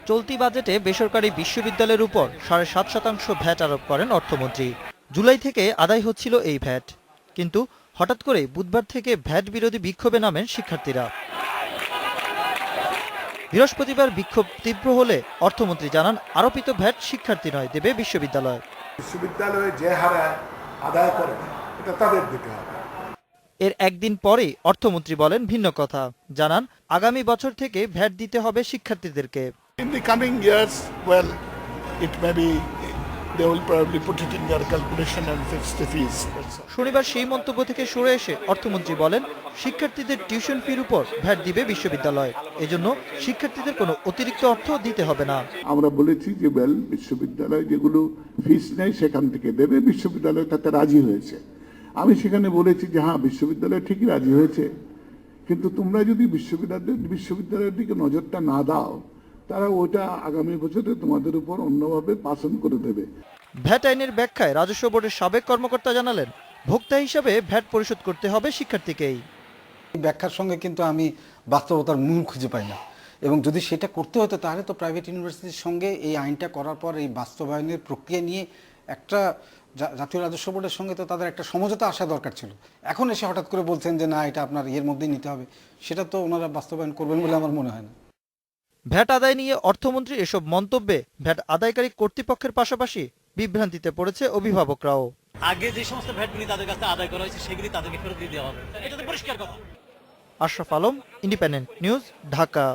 চলতি বাজেটে বেসরকারি বিশ্ববিদ্যালয়ের উপর ৭.৫% ভ্যাট আরোপ করেন অর্থমন্ত্রী। জুলাই থেকে আদায় হচ্ছিল এই ভ্যাট, কিন্তু হঠাৎ করে বুধবার থেকে ভ্যাট বিরোধী বিক্ষোভে নামেন শিক্ষার্থীরা। বৃহস্পতিবার বিক্ষোভ তীব্র হলে অর্থমন্ত্রী জানান, আরোপিত ভ্যাট শিক্ষার্থী নয়, দেবে বিশ্ববিদ্যালয়। বিশ্ববিদ্যালয়ে যে হারে আদায় করে এটা তাদের দিতে হবে। এর একদিন পরেই অর্থমন্ত্রী বলেন ভিন্ন কথা, জানান আগামী বছর থেকে ভ্যাট দিতে হবে শিক্ষার্থীদেরকে। In the coming years, well, it may be they will probably put it in their calculation and fix the fees. শনিবার সেই মন্তব্য থেকে সরে এসে অর্থমন্ত্রী বলেন, শিক্ষার্থীদের টিউশন ফির উপর ভ্যাট দিবে বিশ্ববিদ্যালয়, এজন্য শিক্ষার্থীদের কোনো অতিরিক্ত অর্থ দিতে হবে না। আমরা বলেছি যে বিশ্ববিদ্যালয় যেগুলো ফিস নেয় সেখান থেকে দেবে, বিশ্ববিদ্যালয় তাতে রাজি হয়েছে। আমি সেখানে বলেছি যে হ্যাঁ, বিশ্ববিদ্যালয় ঠিকই রাজি হয়েছে, কিন্তু তোমরা যদি বিশ্ববিদ্যালয়ের দিকে নজরটা না দাও, তারা ওইটা আগামী বছরে তোমাদের উপর অন্যভাবে পাসন করে দেবে। ভ্যাট আইনের ব্যাখ্যায় রাজস্ব বোর্ডের সাবেক কর্মকর্তা জানালেন, ভোক্তা হিসাবে ভ্যাট পরিশোধ করতে হবে শিক্ষার্থীকেই। ব্যাখ্যার সঙ্গে কিন্তু আমি বাস্তবতার মূল খুঁজে পাই না, এবং যদি সেটা করতে হতো তাহলে তো প্রাইভেট ইউনিভার্সিটির সঙ্গে এই আইনটা করার পর এই বাস্তবায়নের প্রক্রিয়া নিয়ে একটা জাতীয় রাজস্ব বোর্ডের সঙ্গে তো তাদের একটা সমঝোতা আসা দরকার ছিল। এখন এসে হঠাৎ করে বলছেন যে না, এটা আপনার ইয়ের মধ্যেই নিতে হবে, সেটা তো ওনারা বাস্তবায়ন করবেন বলে আমার মনে হয় না। ভ্যাট আদায় নিয়ে অর্থমন্ত্রী এসব মন্তব্যে ভ্যাট আদায়কারী কর্তৃপক্ষের পাশাপাশি বিভ্রান্তিতে পড়েছে অভিভাবকরাও। আগে যে সমস্ত ভ্যাটগুলি তাদের কাছে আদায় করা হয়েছে সেগুলি তাদেরকে ফেরত দিয়ে দেওয়া হবে, এটা তো পরিষ্কার কথা। Ashraf Alam, independent news, Dhaka.